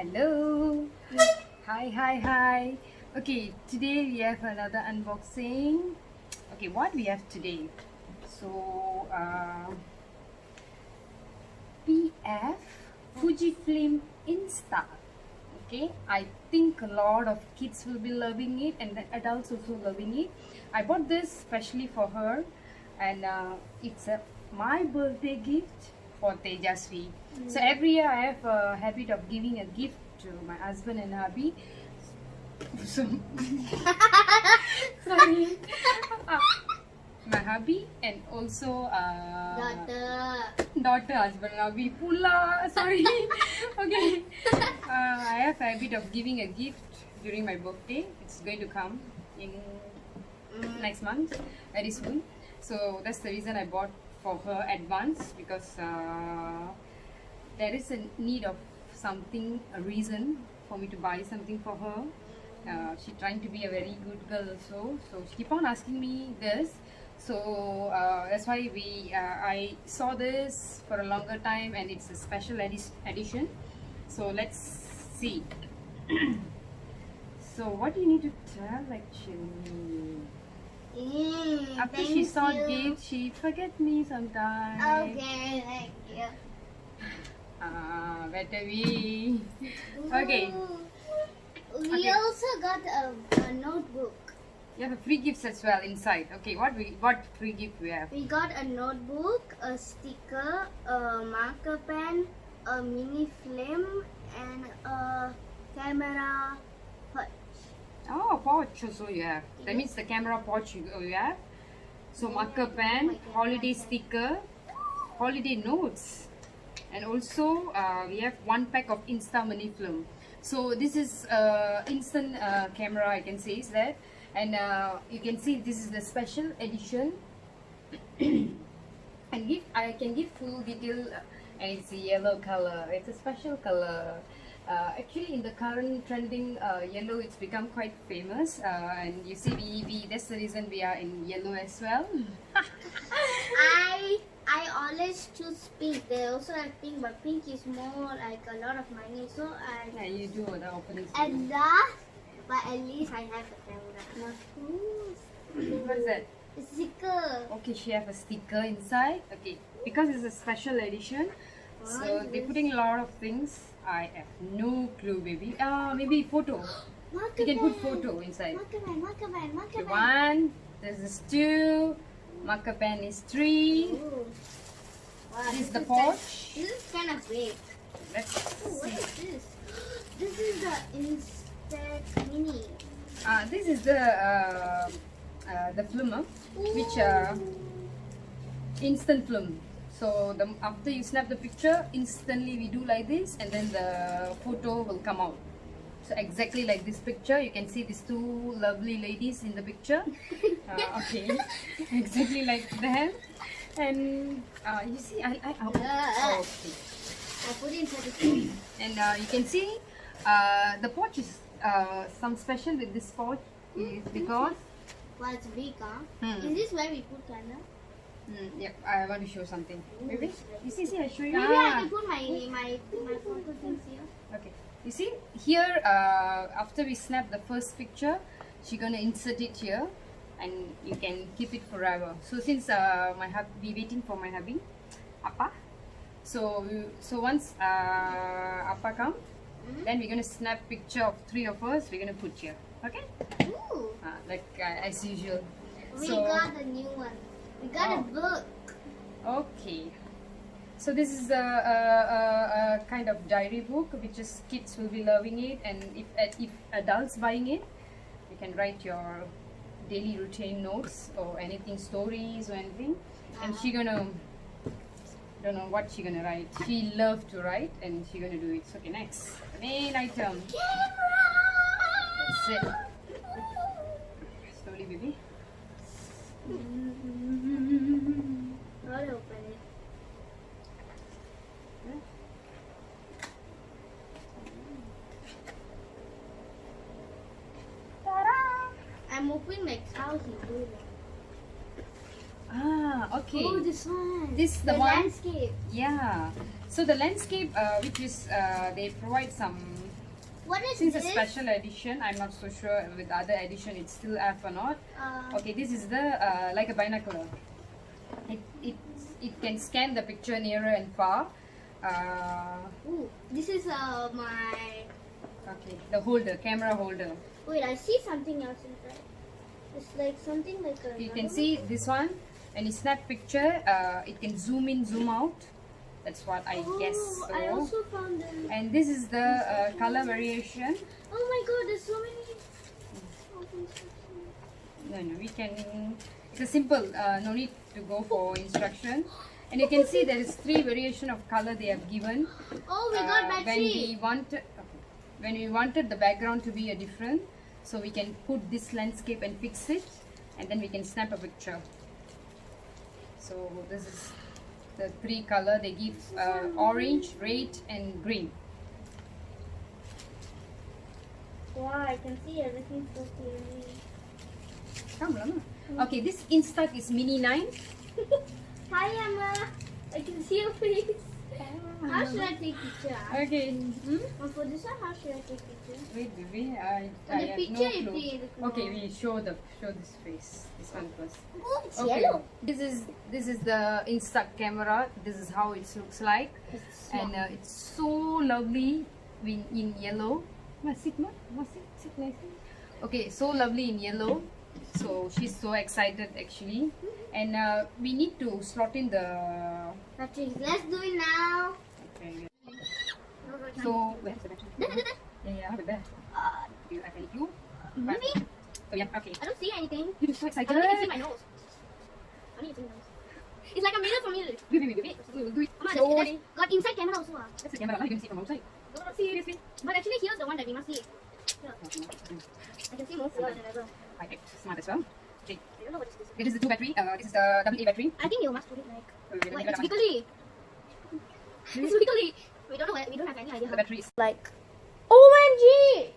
Hello. Hi. Okay, today we have another unboxing. Okay, what we have today? So, PF Fujifilm Insta. Okay, I think a lot of kids will be loving it and the adults also loving it. I bought this specially for her, and it's my birthday gift for Tejasvi. So every year I have a habit of giving a gift to my husband and hubby. So sorry, my hubby and also daughter, husband, hubby, pula. Sorry. Okay. I have a habit of giving a gift during my birthday. It's going to come in next month, very soon. So that's the reason I bought for her advance, because there is a need of something, a reason for me to buy something for her. She's trying to be a very good girl also, so she keep on asking me this. So that's why I saw this for a longer time, and it's a special edition. So let's see. So what do you need to tell actually? After she saw it, she forget me sometimes. Okay, thank you. Better we. Okay. We also got a notebook. You have a free gifts as well inside. Okay, what free gift we have? We got a notebook, a sticker, a marker pen, a mini film, and a camera pouch. Oh, pouch also you have. That means the camera pouch you have. So marker pen, holiday sticker, holiday notes, and also we have one pack of Insta mini film. So this is instant camera, I can say is that, and you can see this is the special edition. And I can give full detail, and it's a yellow color. It's a special color. Actually, in the current trending yellow, it's become quite famous, and you see, that's the reason we are in yellow as well. I always choose pink. They also have pink, but pink is more like a lot of money, so Yeah, you do the opening. and that, but at least I have a camera. Now, What is that? a sticker. Okay, she have a sticker inside. Okay, because it's a special edition, so they're putting a lot of things. I have no clue, baby. Maybe photo. Marker You can put pen. photo inside. Marker pen. Okay, 1. This is 2. Marker pen is 3. Ooh. Wow, This is the kind- pouch. This is kind of big. Let's Oh, what see. is this? This is the Instax Mini. This is the film, which instant film. So after you snap the picture, instantly we do like this, and then the photo will come out. So exactly like this picture, you can see these two lovely ladies in the picture. Okay, exactly like them. And you see, okay. I put it inside the thing. And you can see the pouch is some special with this pouch is because Wow, it's big, huh? Hmm. Is this where we put camera? yep, I want to show something. Maybe you see, I show you. Maybe I can put my photo things here. Okay, you see here, after we snap the first picture, she's gonna insert it here, and you can keep it forever. So since my hubby waiting for my hubby, Appa. So once Appa come, then we're gonna snap picture of 3 of us. We're gonna put here. Okay, Ooh, like as usual. we So got a new one. We got a book. okay. So this is a kind of diary book, which is kids will be loving it, and if adults buying it, you can write your daily routine notes or anything, stories or anything. And she gonna, don't know what she gonna write. She love to write, and she gonna do it. So, okay, next main item. Camera! That's it. Slowly, baby. I'll open it. I'm opening like how he do that. Okay. Oh, this one. This the the one. landscape. Yeah. So the landscape, which is they provide some What is Since this? a special edition, I'm not so sure with other edition it's still F or not. Okay, this is the like a binocular. It can scan the picture nearer and far. Ooh, this is my. Okay, the holder, camera holder. Wait, I see something else inside. It's like something like a. You can see this one. When you snap picture, it can zoom in, zoom out. That's what I guess. So. I also found them. And this is the color variation. Oh my god, there's so many. No, we can. It's a simple. No need to go for instruction. And you can see there is 3 variation of color they have given. Oh, we got battery. When we wanted the background to be a different, so we can put this landscape and fix it, and then we can snap a picture. So this is the 3 color they give: orange, red, and green. Wow, I can see everything so clearly. Come on. Okay, this Instax is Mini 9. Hi, Emma. I can see your face. How should I take picture? Okay. For this one, how should I take picture? Wait, baby. I The have picture no clue. is Okay, we show this face. This one first. Oh, it's Okay. yellow. This is the Instax camera. This is how it looks like, It's and it's so lovely in yellow. Sit nicely. Okay, so lovely in yellow. So she's so excited actually, and we need to slot in the. battery. Let's do it now. Okay. So where's the battery? Yeah, I have it there. I can help you. Maybe? So yeah, okay. I don't see anything. You're so I excited. don't even see my nose. I don't even see my nose. It's like a mirror for me. Wait. We will do it Mama, slowly. got inside camera also. That's the camera. Now you can see from outside. No, seriously. But actually, here's the one that we must see. Here. I can see more clearer than ever. Perfect. Smart as well. Okay. I don't know what is this. This is the 2 battery. This is the AA battery. I think you must put it like. We'll Like give it's it a wiggly. It's wiggly. We don't know. We don't have any idea. The battery is. Like, OMG!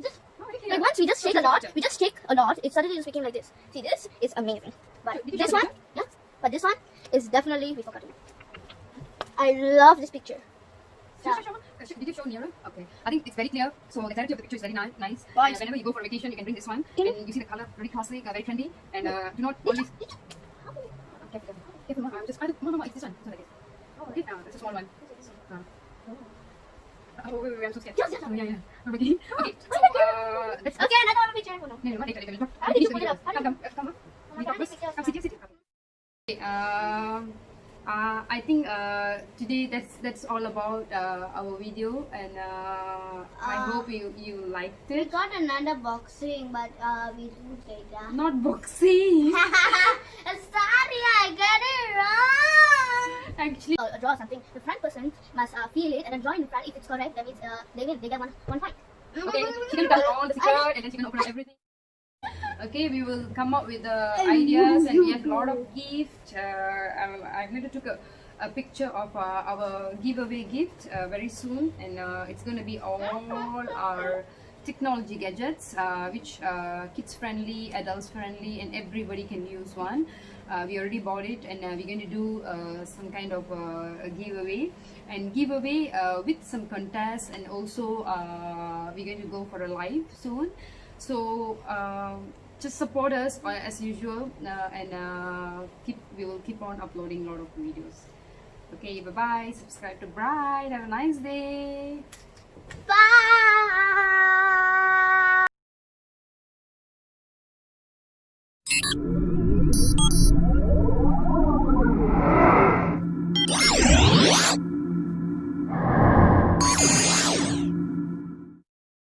Just, Oh, okay. like once we just shake a lot, it suddenly is speaking like this. See, this is amazing. But Did you this show one, the yeah. But this one is definitely we forgot it. I love this picture. Did you show nearer? Okay. I think it's very clear. So the clarity of the picture is very nice. Right. Whenever you go for vacation, you can bring this one. Can And you see the color, very classic, very trendy. And do not always. Careful. I'm just. No, it's this one. It's not like this. Oh, okay. That's a small one. Oh, wait, I'm so scared. Yes. Oh, yeah. Okay. Okay. So, let's. Okay, another picture. Oh, no. No, not later. How did you put it up? Come. Oh my God, this picture is Come, sit. Okay, I think today that's all about our video, and I hope you liked We it. got another boxing, but we didn't take that. Not boxing. Sorry, I got it wrong. Actually, Draw something. The front person must feel it and then draw in front. If it's correct, that means they win. They get one point. okay, she can cut all the sticker and then she can open up everything. Okay, we will come up with the ideas, and we have a lot of gifts. I'm going to take a picture of our giveaway gift very soon, and it's going to be all our technology gadgets, which kids friendly, adults friendly, and everybody can use one. We already bought it, and we're going to do some kind of a giveaway with some contests, and also we're going to go for a live soon. So just support us as usual, and we will keep on uploading a lot of videos. Okay, bye bye. Subscribe to Bride. Have a nice day. Bye.